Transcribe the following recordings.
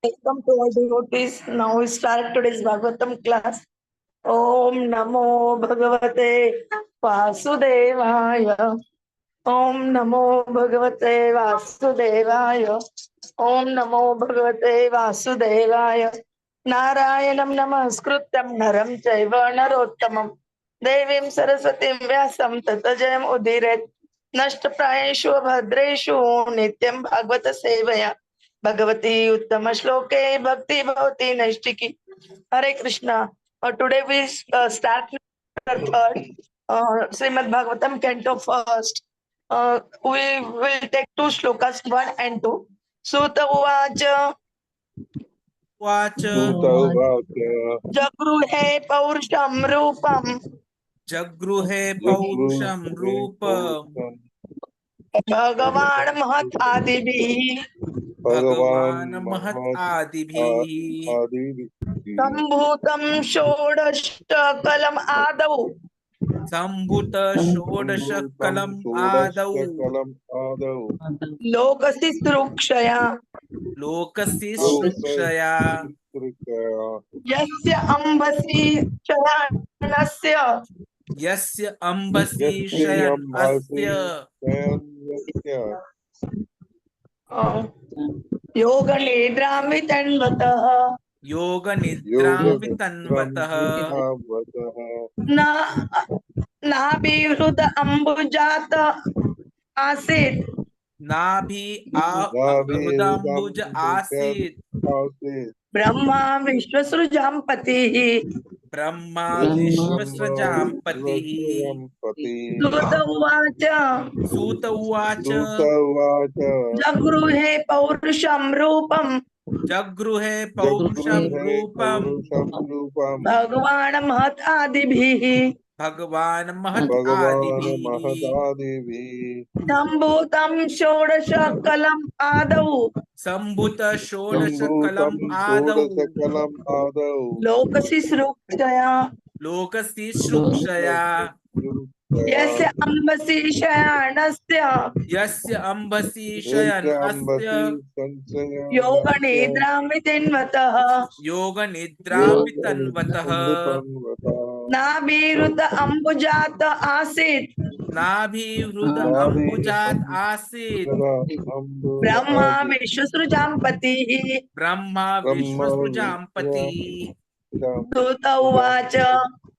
Welcome to our devotees. Now we start today's Bhagavatam class. Om Namo Bhagavate Vasudevaya. Om Namo Bhagavate Vasudevaya. Om Namo Bhagavate Vasudevaya. Narayanam Namaskrutam Naram Chaiva Narottamam Devim Saraswatim Vyasam Tatajayam Udiret Nashtaprayeshu Bhadreshu Nityam Bhagavata Sevaya Bhagavati Uttama Shloke Bhakti Bhavati Naistiki. Hare Krishna. Today we start with the third Srimad Bhagavatam Canto first. We will take two shlokas 1 and 2. Sutta Uvacha Jagruhe Paurusham Rupam Bhagavan Mahat Adibhi Sambhutam Shodashakalam Adau Lokasi Srukshaya Yasya Ambasi Shayanasya Yoga Nidram Vitanvataha Nabhihruda Ambujata Asit Brahmā Viṣṇu Sutta Uvacha Jagruhe Paurusham Rupam Bhagavan Mahat Adibhi Sambhutam Shodashakalam Adau Lokasi Srukshaya Yasya Ambasi Shayanasya Yoga Nidram Vitanvataha Nabhiruta Ambujata Asit Brahmā Viṣṇu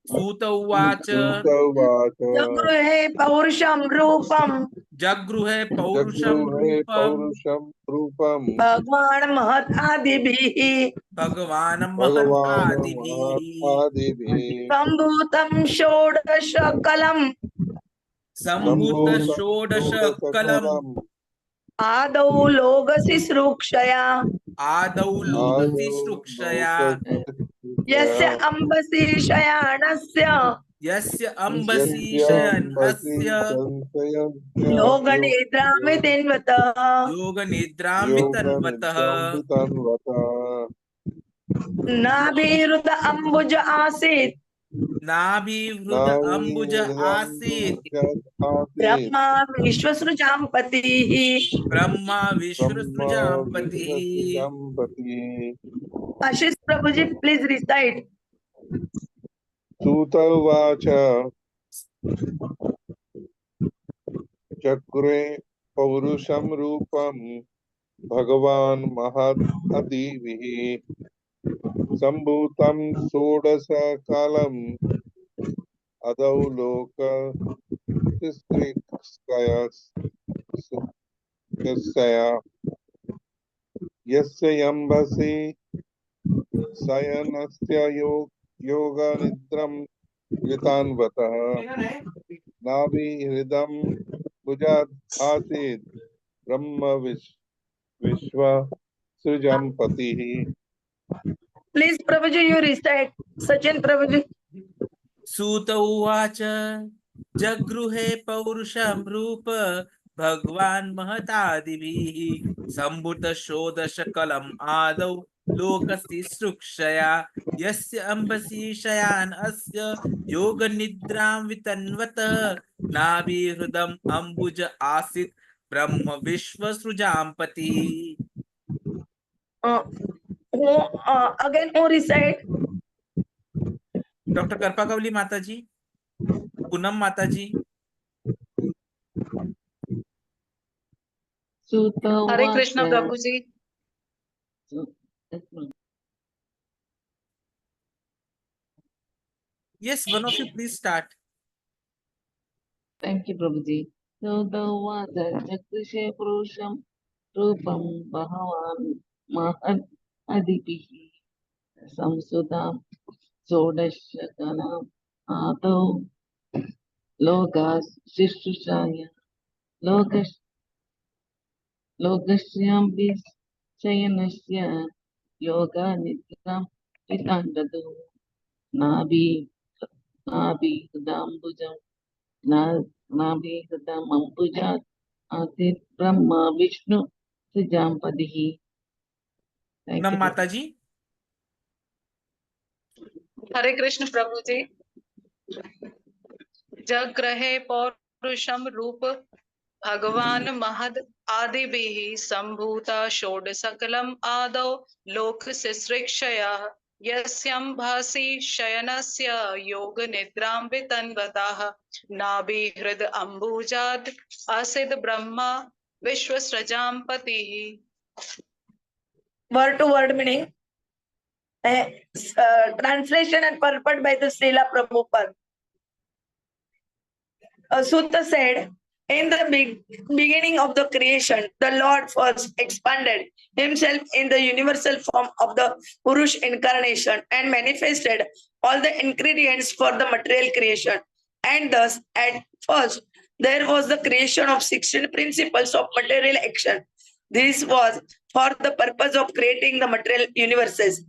Sutta Uvacha Jagruhe Paurusham Rupam Bhagavan Mahat Adibhi Sambhutam Shodashakalam Adau Logasi Srukshaya Yasya Ambasi Shayanasya Yoga Nidram Vitanvataha Nabhiruta Ambuja Asit Brahmā Viṣṇu Ashish Prabhuji, please recite. Sutta Uvacha Jagruhe Paurusham Rupam Bhagavan Mahat Adibhi Sambhutam Shodashakalam Adau Loka Sistrikskaya Yasya Ambasi Shayanasya Yoga Nidram Vitanvataha Nabhihridam Bhujat Asit Brahma Viṣṇu Please, Prabhuji, you recite. Sachin Prabhuji. Sutta Uvacha Jagruhe Paurusham Rupa Bhagavan Mahatadibihi Sambhuta Shodashakalam Adau Lokasi Srukshaya Yasya Ambasi Shayan Asya Yoga Nidram Vitanvata Nabhi Hrudam Ambuja Asit Brahma Viṣṇu Again, who recite? Dr. Karpakavli Mataji, Punam Mataji. Hare Krishna Prabhuji. Yes, one of you please start. Thank you, Prabhuji. Sutavāca Chakrishe Purusham Rupam Bhagavan Mahā-Viṣṇu Samsudam Sodashakalam Ātau Lokas Shishusaya Lokasyam Viṣṇayanasya Yoga Nidram Vitandadu Nabi Hudambujam Nabi Hudamambujat Atit Brahmā-Viṣṇu Sijampadihi. Thank Punam you. Mataji. हरे कृष्ण प्रभु जी। जग रहे पौरुषम रूप भगवान महद आदि भी संभूता षोड सकलम आदौ लोक शिश्रिक्षया यस्यं भासि शयनस्य योग निद्रां वितन्वतः नाभि हृद अम्बुजात् आसीद ब्रह्मा विश्वसृजां पतिः। Word to word meaning. Translation and purport by the Srila Prabhupada. Sutta said, in the beginning of the creation, the Lord first expanded himself in the universal form of the Purush incarnation and manifested all the ingredients for the material creation. And thus, at first, there was the creation of 16 principles of material action. This was for the purpose of creating the material universes.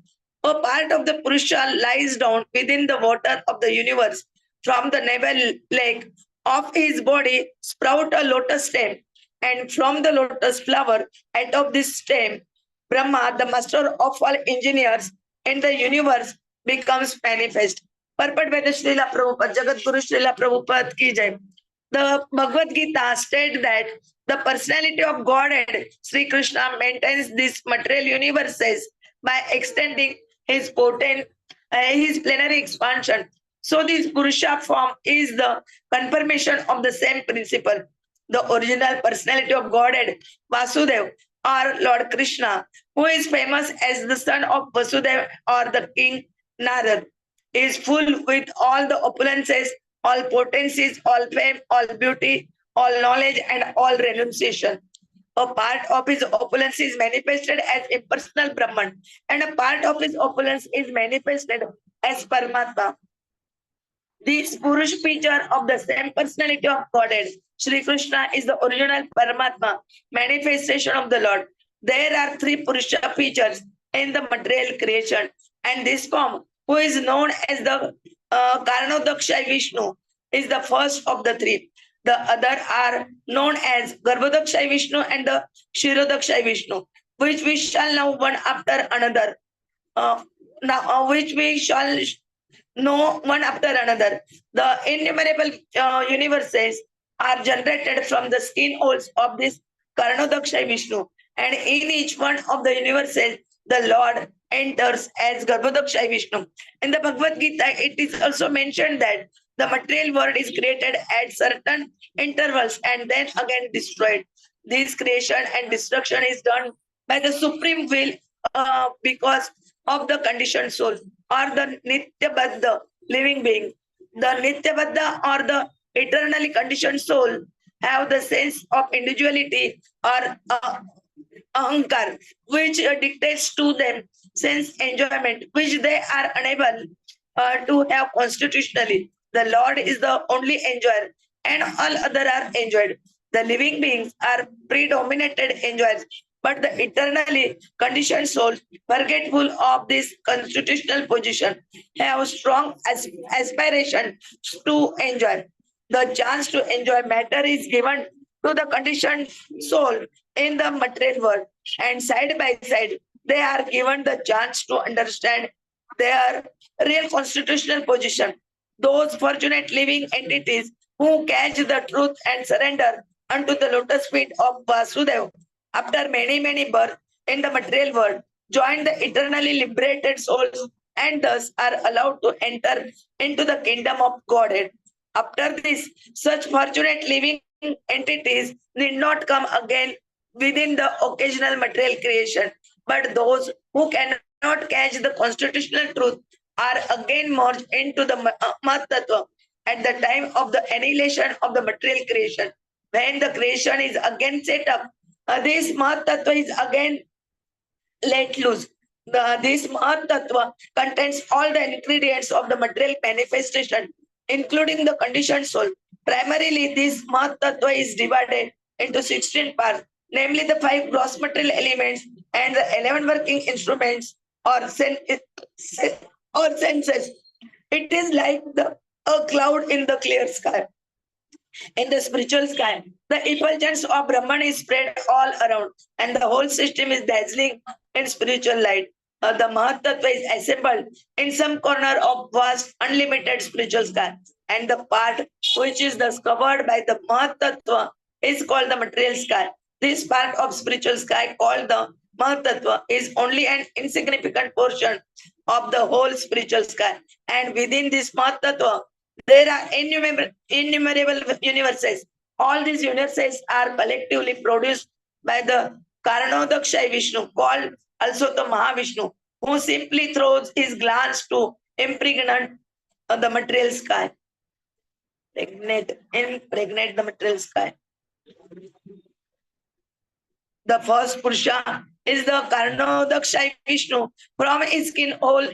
A part of the Purusha lies down within the water of the universe. From the navel leg of his body sprout a lotus stem, and from the lotus flower out of this stem, Brahma, the master of all engineers in the universe, becomes manifest. Purport by the Srila Prabhupada, Jagat Guru Srila Prabhupada ki jai. The Bhagavad Gita states that the personality of Godhead, Sri Krishna, maintains these material universes by extending his plenary expansion. So this Purusha form is the confirmation of the same principle. The original personality of Godhead, Vasudeva, or Lord Krishna, who is famous as the son of Vasudeva or the king Narad, is full with all the opulences, all potencies, all fame, all beauty, all knowledge, and all renunciation. A part of his opulence is manifested as impersonal Brahman, and a part of his opulence is manifested as Paramatma. This Purush feature of the same personality of Godhead, Sri Krishna, is the original Paramatma, manifestation of the Lord. There are three Purusha features in the material creation, and this form, who is known as the Kāraṇodakaśāyī Viṣṇu, is the first of the three. The other are known as Garbhodakaśāyī Viṣṇu and the Kshirodakaśāyī Viṣṇu, which we shall know one after another. Which we shall know one after another. The innumerable universes are generated from the skin holes of this Kāraṇodakaśāyī Viṣṇu, and in each one of the universes, the Lord enters as Garbhodakaśāyī Viṣṇu. In the Bhagavad Gita, it is also mentioned that the material world is created at certain intervals and then again destroyed. This creation and destruction is done by the supreme will because of the conditioned soul or the Nitya-baddha living being. The Nitya-baddha or the eternally conditioned soul have the sense of individuality or ahankar, which dictates to them sense enjoyment, which they are unable to have constitutionally. The Lord is the only enjoyer, and all other are enjoyed. The living beings are predominated enjoyers, but the eternally conditioned souls, forgetful of this constitutional position, have strong aspiration to enjoy. The chance to enjoy matter is given to the conditioned soul in the material world, and side by side, they are given the chance to understand their real constitutional position. Those fortunate living entities who catch the truth and surrender unto the lotus feet of Vasudeva after many births in the material world join the eternally liberated souls and thus are allowed to enter into the kingdom of Godhead. After this, such fortunate living entities need not come again within the occasional material creation, but those who cannot catch the constitutional truth are again merged into the Mahā-Tattva at the time of the annihilation of the material creation. When the creation is again set up, this Mahā-Tattva is again let loose. This Mahā-Tattva contains all the ingredients of the material manifestation, including the conditioned soul. Primarily, this Mahā-Tattva is divided into 16 parts, namely the 5 gross material elements and the 11 working instruments or senses. It is like a cloud in the clear sky. In the spiritual sky, the effulgence of Brahman is spread all around, and the whole system is dazzling in spiritual light. The Mahā-Tattva is assembled in some corner of vast, unlimited spiritual sky, and the part which is thus covered by the Mahā-Tattva is called the material sky. This part of spiritual sky called the Mahā-Tattva is only an insignificant portion of the whole spiritual sky, and within this Mahā-Tattva, there are innumerable universes. All these universes are collectively produced by the Kāraṇodakaśāyī Viṣṇu, called also the Mahā-Viṣṇu, who simply throws his glance to impregnate the material sky. Impregnate the material sky. The first Purusha is the Kāraṇodakaśāyī Viṣṇu. From his skin, all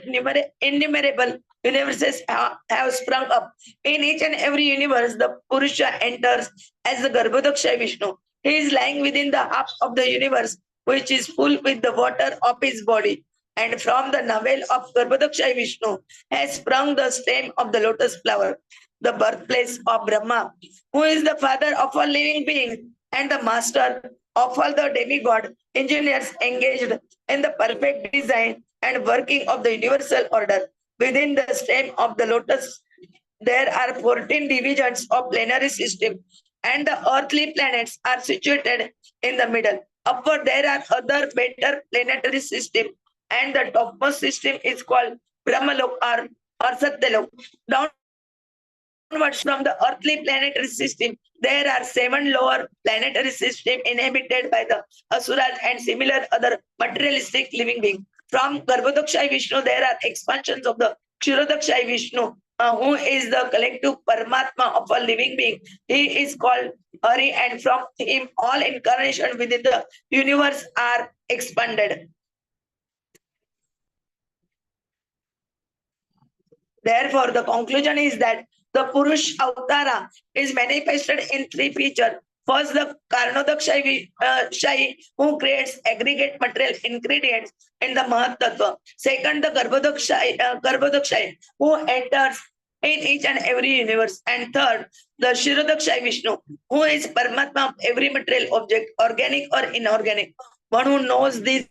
innumerable universes have sprung up. In each and every universe, the Purusha enters as the Garbhodakśāyī Viṣṇu. He is lying within the half of the universe, which is full with the water of his body. And from the navel of Garbhodakśāyī Viṣṇu has sprung the stem of the lotus flower, the birthplace of Brahma, who is the father of all living beings and the master of all the demigod engineers engaged in the perfect design and working of the universal order. Within the stem of the lotus, there are 14 divisions of planetary system, and the earthly planets are situated in the middle. Upward, there are other better planetary system, and the topmost system is called Brahmalok or Satyalok. Downwards from the earthly planetary system, there are 7 lower planetary systems inhabited by the Asuras and similar other materialistic living beings. From Garbhodakśāyī Viṣṇu, there are expansions of the Kshirodakśāyī Viṣṇu, who is the collective Paramatma of all living beings. He is called Hari, and from him all incarnations within the universe are expanded. Therefore, the conclusion is that the Purush Avatara is manifested in 3 features. First, the Kāraṇodakaśāyī, who creates aggregate material ingredients in the Mahā-Tattva. Second, the Garbhodakśāyī, who enters in each and every universe. And third, the Kshirodakśāyī Viṣṇu, who is Paramatma of every material object, organic or inorganic. One who knows these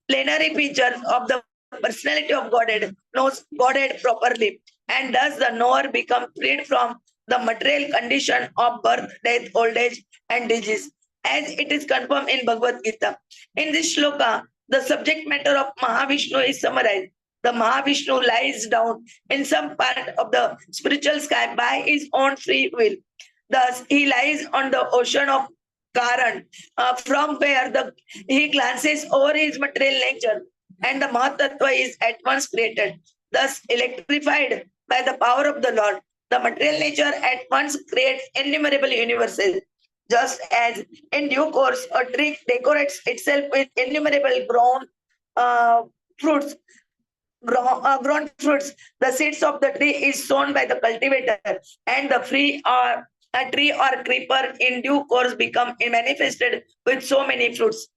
plenary features of the personality of Godhead knows Godhead properly, and thus the knower becomes freed from the material condition of birth, death, old age, and disease, as it is confirmed in Bhagavad Gita. In this shloka, the subject matter of Mahā-Viṣṇu is summarized. The Mahā-Viṣṇu lies down in some part of the spiritual sky by his own free will. Thus, he lies on the ocean of Kāraṇ, from where he glances over his material nature, and the Mahā-Tattva is at once created. Thus, electrified by the power of the Lord, the material nature at once creates innumerable universes. Just as in due course a tree decorates itself with innumerable grown fruits, the seeds of the tree is sown by the cultivator, and the tree or creeper in due course become manifested with so many fruits.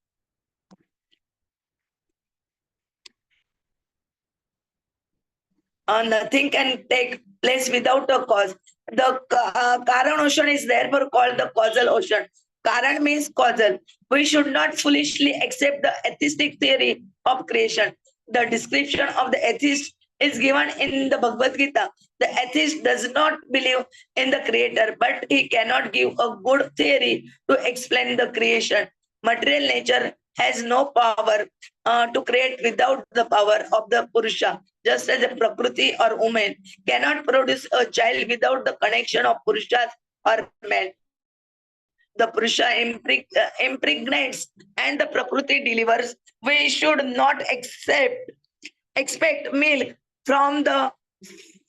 Nothing can take place without a cause. The Kāraṇ Ocean is therefore called the Causal Ocean. Kāraṇ means causal. We should not foolishly accept the atheistic theory of creation. The description of the atheist is given in the Bhagavad Gita. The atheist does not believe in the creator, but he cannot give a good theory to explain the creation. Material nature has no power to create without the power of the Purusha. Just as a Prakriti or woman cannot produce a child without the connection of Purushas or men. The Purusha impregnates and the Prakriti delivers. We should not expect milk from the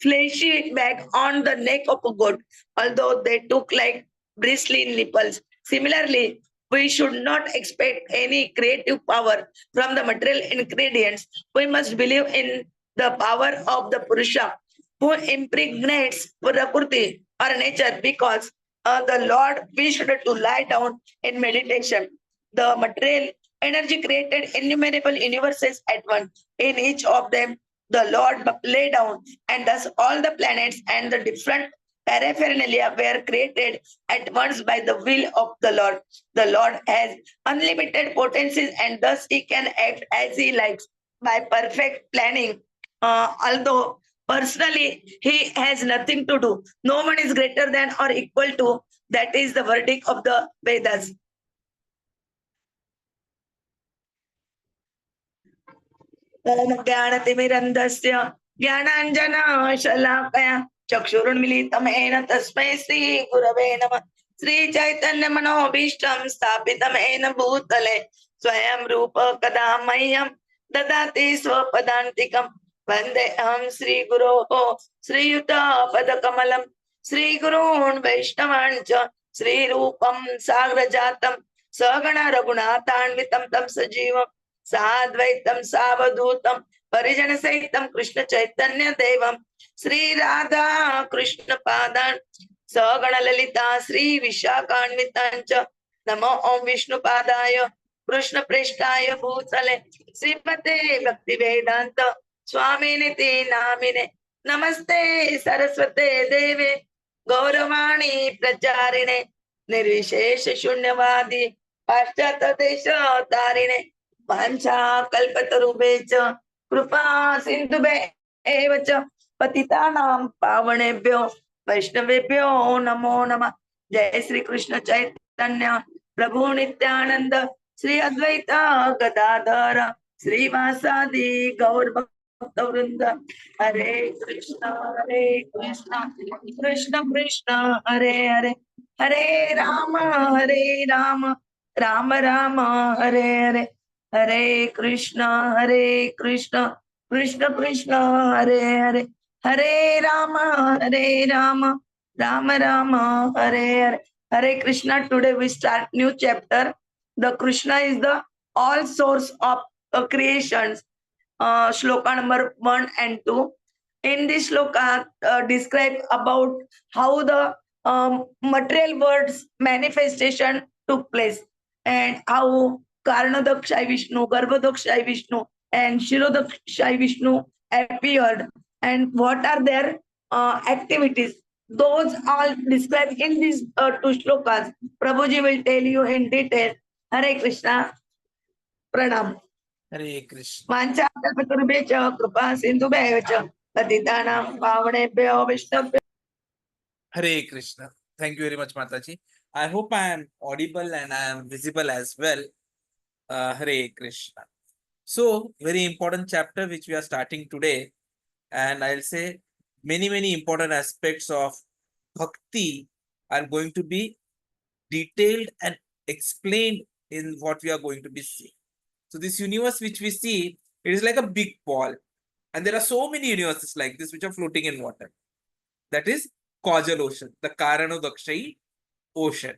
fleshy bag on the neck of a goat, although they look like bristly nipples. Similarly, we should not expect any creative power from the material ingredients. We must believe in the power of the Purusha who impregnates Prakriti or nature, because the Lord wished to lie down in meditation. The material energy created innumerable universes at once. In each of them, the Lord lay down, and thus all the planets and the different paraphernalia were created at once by the will of the Lord. The Lord has unlimited potencies, and thus he can act as he likes by perfect planning. Although personally he has nothing to do, no one is greater than or equal to. That is the verdict of the Vedas. ओम ज्ञानतिमिरन्धस्य ज्ञानाञ्जनशलाकया चक्षुरुन्मीलितं येन तस्मै श्रीगुरवे नमः। श्रीचैतन्यमनोभीष्टं स्थापितं येन भूतले स्वयं रूप कदा मह्यं ददाति स्वपदान्तिकं। वन्देऽहं श्रीगुरोः श्रीयुतपदकमलं श्रीगुरून् वैष्णवान् च श्रीरूपं साग्रजातं सगण रघुनाथान्वितं तं सजीवं साद्वैतं सावधूतं परिजन सहितं कृष्ण चैतन्य देवं श्री राधा कृष्ण पादान् सगण ललिता श्री विशाखान्वितांच। नमो ओम विष्णु पादाय कृष्ण प्रेष्ठाय भूतले श्रीमते भक्ति वेदांत स्वामिनिति नामिने। नमस्ते सरस्वते देवे गौरवाणी प्रचारिणे निर्विशेष शून्यवादी पाश्चात्य देश तारिणे। वाञ्छा कल्पतरुभ्यश्च कृपा सिन्धुभ्यः एव च पतितानां पावनेभ्यो वैष्णवेभ्यो नमो नमः। जय श्री कृष्ण चैतन्य प्रभु नित्यानंद श्री अद्वैत गदाधर श्रीवासादि गौर भक्त वृंद। हरे कृष्ण कृष्ण कृष्ण हरे हरे, हरे राम राम राम हरे हरे, हरे कृष्ण कृष्ण कृष्ण हरे हरे, हरे राम राम हरे हरे, हरे Krishna. Today we start new chapter. The Krishna is the all source of creations. Shloka number 1 and 2. In this shloka describe about how the material world's manifestation took place, and how Kāraṇodakaśāyī Viṣṇu, Garbhodakaśāyī Viṣṇu, and Kshirodakaśāyī Viṣṇu appeared, and what are their activities. Those all described in these two shlokas. Prabhuji will tell you in detail. Hare Krishna. Pranam. Hare Krishna. Vancha kalpatarubhya kripa sindhubhya cha patitanam pavanebhyo vaishnavabhyo. Hare Krishna. Thank you very much, Mataji. I hope I am audible and I am visible as well. Hare Krishna. So, very important chapter which we are starting today, and I'll say many important aspects of bhakti are going to be detailed and explained in what we are going to be seeing. So this universe which we see, it is like a big ball, and there are so many universes like this which are floating in water. That is Causal Ocean, the Kāraṇodakaśāyī Ocean,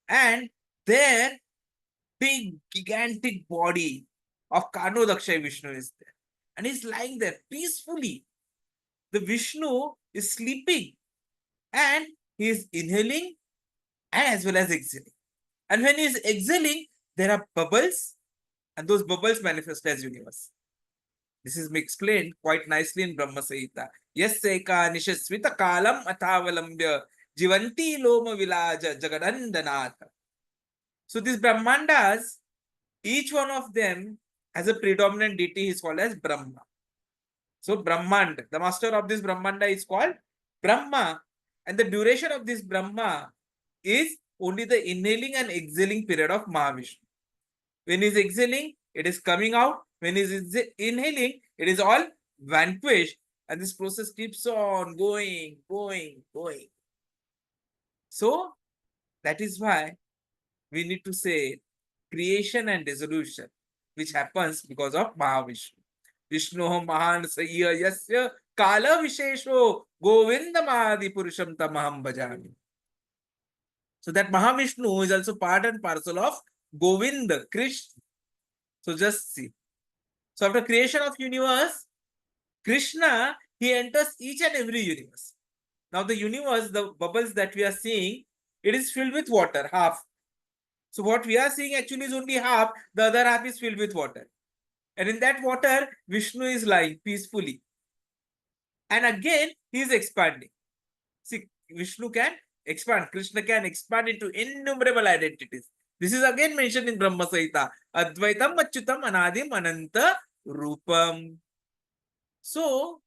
and there big gigantic body of Kāraṇodakaśāyī Viṣṇu is there, and he's lying there peacefully. The Viṣṇu is sleeping, and he is inhaling and as well as exhaling. And when he is exhaling, there are bubbles, and those bubbles manifest as universe. This is explained quite nicely in Brahmā-saṁhitā. Yasyaika-niśvasita-kālam athāvalambya jīvanti loma-vilajā jagad-aṇḍa-nāthāḥ. So these brahmandas, each one of them has a predominant deity, is called as Brahma. So Brahmāṇḍa, the master of this Brahmanda is called Brahma, and the duration of this Brahma is only the inhaling and exhaling period of Mahā-Viṣṇu. When he's exhaling, it is coming out. When he's inhaling, it is all vanquished. And this process keeps on going. So that is why we need to say creation and dissolution, which happens because of Mahā-Viṣṇu. Viṣṇoho Mahān-Sayyā yasya-Kāla Viṣesho Govindamādi Puruṣam Tamaham Bhajami. So that Mahā-Viṣṇu is also part and parcel of Govinda, Krishna. So just see. So after creation of universe, Krishna, he enters each and every universe. Now the universe, the bubbles that we are seeing, it is filled with water, half. So what we are seeing actually is only half, the other half is filled with water. And in that water, Viṣṇu is lying peacefully. And again, he is expanding. See, Viṣṇu can expand, Krishna can expand into innumerable identities. This is again mentioned in Brahmā-saṁhitā. Advaitam achyutam anadim ananta rupam. So,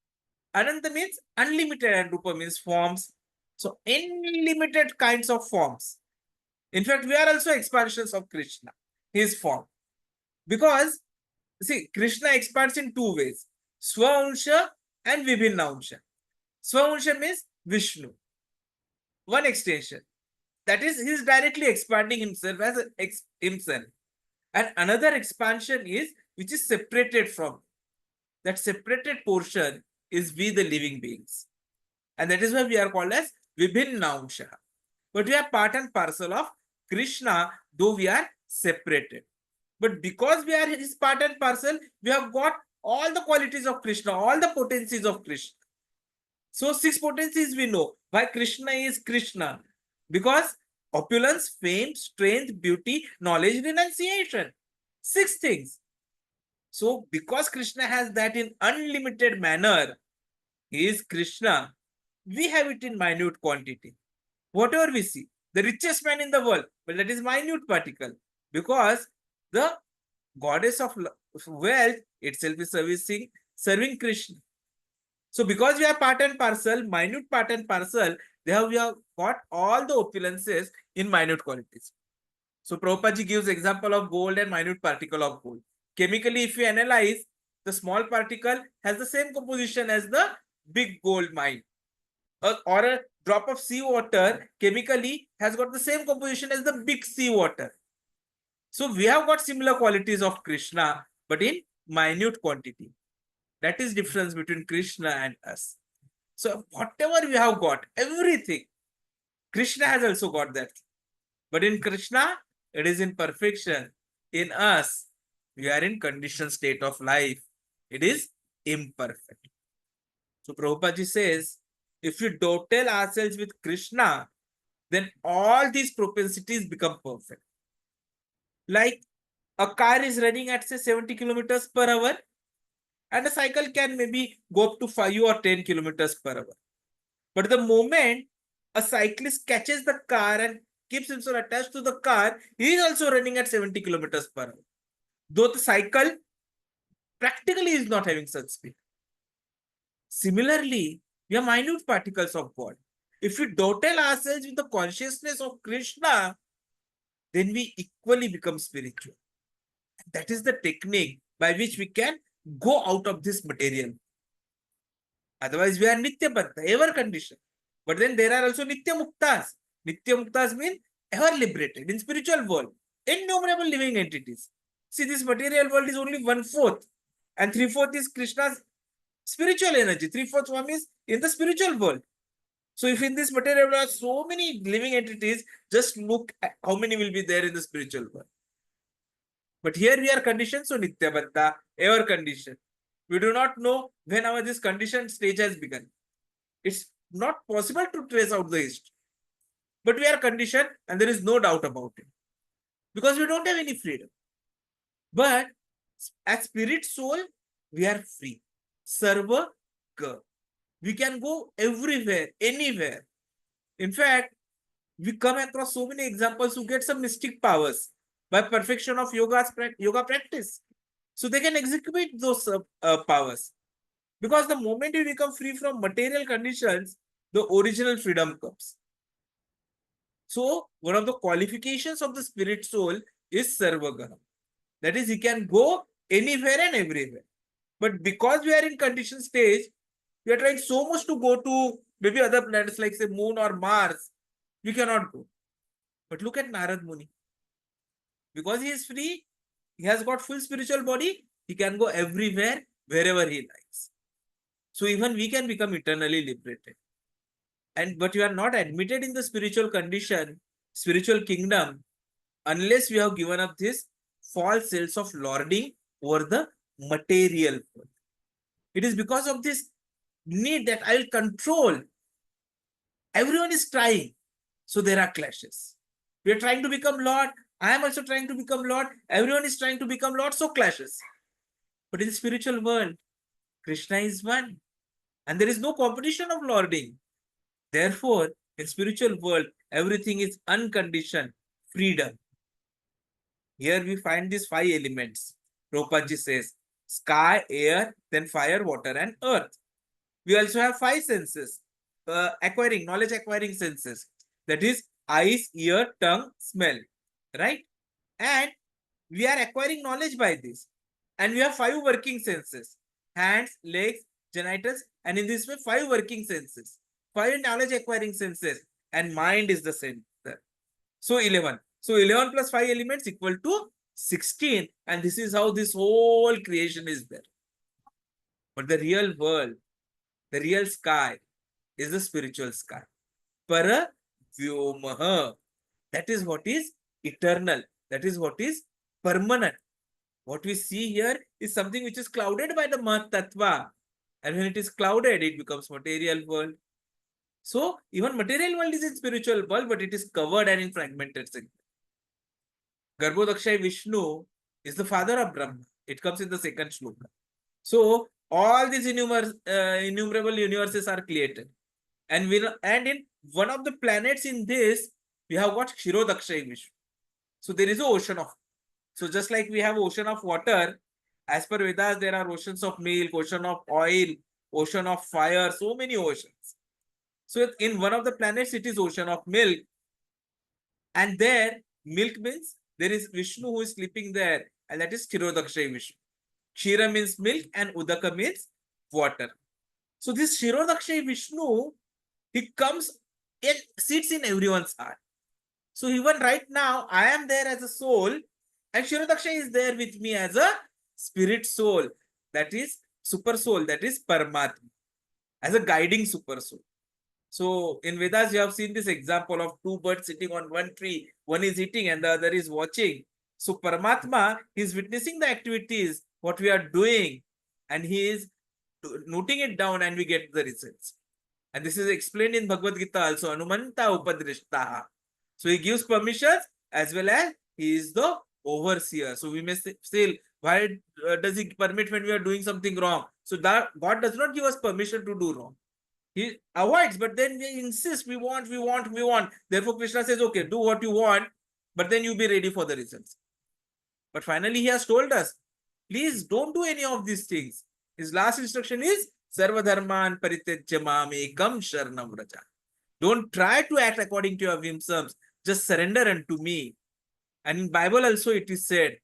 ananta means unlimited and rupa means forms. So, unlimited kinds of forms. In fact, we are also expansions of Krishna, his form. Because, see, Krishna expands in two ways. Swa-unsha and Vibhinna-unsha. Swa-unsha means Viṣṇu. One extension. That is, he is directly expanding himself as himself. And another expansion is, which is separated from. That separated portion is we the living beings. And that is why we are called as Vibhinna-unsha. But we are part and parcel of Krishna, though we are separated. But because we are his part and parcel, we have got all the qualities of Krishna, all the potencies of Krishna. So 6 potencies we know. Why Krishna is Krishna? Because opulence, fame, strength, beauty, knowledge, renunciation. 6 things. So because Krishna has that in unlimited manner, he is Krishna. We have it in minute quantity. Whatever we see, the richest man in the world, but that is minute particle. Because the goddess of wealth itself is serving Krishna. So because we are part and parcel, minute part and parcel, we have got all the opulences in minute qualities. So Prabhupada gives example of gold and minute particle of gold. Chemically, if you analyze, the small particle has the same composition as the big gold mine. Or a drop of seawater chemically has got the same composition as the big seawater. So we have got similar qualities of Krishna, but in minute quantity. That is difference between Krishna and us. So whatever we have got, everything, Krishna has also got that. But in Krishna, it is in perfection. In us, we are in conditioned state of life. It is imperfect. So Prabhupada says, if we dovetail ourselves with Krishna, then all these propensities become perfect. Like a car is running at say 70 kilometers per hour, and a cycle can maybe go up to 5 or 10 kilometers per hour. But the moment a cyclist catches the car and keeps himself attached to the car, he is also running at 70 kilometers per hour. Though the cycle practically is not having such speed. Similarly, we are minute particles of God. If we dovetail ourselves with the consciousness of Krishna, then we equally become spiritual. That is the technique by which we can go out of this material. Otherwise, we are nitya baddha, ever conditioned. But then there are also nitya muktas. Nitya muktas mean ever liberated in spiritual world. Innumerable living entities. See, this material world is only 1/4, and 3/4 is Krishna's spiritual energy. 3/4 form is in the spiritual world. So if in this material world are so many living entities, just look at how many will be there in the spiritual world. But here we are conditioned, so nitya baddha, ever conditioned. We do not know when this conditioned stage has begun. It's not possible to trace out the history. But we are conditioned, and there is no doubt about it. Because we don't have any freedom. But as spirit soul, we are free. Sarva ka. We can go everywhere, anywhere. In fact, we come across so many examples who get some mystic powers by perfection of yoga practice. So they can execute those powers. Because the moment you become free from material conditions, the original freedom comes. So one of the qualifications of the spirit soul is Sarvagana. That is, he can go anywhere and everywhere. But because we are in conditioned stage, we are trying so much to go to maybe other planets like say Moon or Mars. We cannot go. But look at Narad Muni. Because he is free, he has got full spiritual body, he can go everywhere, wherever he likes. So even we can become eternally liberated. But you are not admitted in the spiritual condition, spiritual kingdom, unless we have given up this false sense of lording over the material world. It is because of this need that I will control. Everyone is trying. So there are clashes. We are trying to become Lord. I am also trying to become Lord. Everyone is trying to become Lord. So clashes. But in the spiritual world, Krishna is one. And there is no competition of lording. Therefore, in spiritual world, everything is unconditioned freedom. Here we find these 5 elements. Prabhupada says, sky, air, then fire, water, and earth. We also have 5 senses, knowledge acquiring senses. That is eyes, ear, tongue, smell, right? And we are acquiring knowledge by this. And we have 5 working senses, hands, legs, genitals, and in this way 5 working senses, 5 knowledge acquiring senses, and mind is the center. So 11. So 11 plus 5 elements equal to 16, and this is how this whole creation is there. But the real world, the real sky is the spiritual sky. Para Vyomaha. That is what is eternal. That is what is permanent. What we see here is something which is clouded by the Mahatattva. And when it is clouded, it becomes material world. So even material world is in spiritual world, but it is covered and in fragmented segments. Garbhodakṣāyī Viṣṇu is the father of Brahma. It comes in the 2nd shloka. So all these innumerable universes are created. And in one of the planets in this, we have got Kāraṇodakaśāyī Viṣṇu. So there is an ocean of. So just like we have ocean of water, as per Vedas, there are oceans of milk, ocean of oil, ocean of fire, so many oceans. So in one of the planets, it is ocean of milk. And there, milk means there is Vishnu who is sleeping there, and that is Kāraṇodakaśāyī Viṣṇu. Kshira means milk and Udaka means water. So this Kāraṇodakaśāyī Viṣṇu, he comes and sits in everyone's heart. So even right now, I am there as a soul, and Kāraṇodakaśāyī is there with me as a spirit soul, that is super soul, that is Paramatma, as a guiding super soul. So in Vedas, you have seen this example of 2 birds sitting on one tree. One is eating and the other is watching. So Paramatma is witnessing the activities, what we are doing, and he is noting it down, and we get the results. And this is explained in Bhagavad Gita also, Anumanta Upadrishtaha. So he gives permissions as well as he is the overseer. So we may say, why does he permit when we are doing something wrong? So that God does not give us permission to do wrong. He avoids, but then we insist, we want. Therefore, Krishna says, okay, do what you want, but then you be ready for the results. But finally, he has told us, please don't do any of these things. His last instruction is, Sarva dharman parityajya mam ekam sharanam vraja. Don't try to act according to your whims. Just surrender unto me. And in Bible also it is said,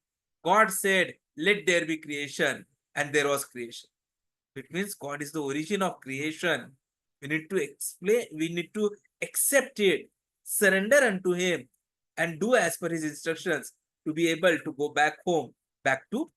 God said, let there be creation, and there was creation. It means God is the origin of creation. We need to explain, we need to accept it, surrender unto him, and do as per his instructions to be able to go back home, back to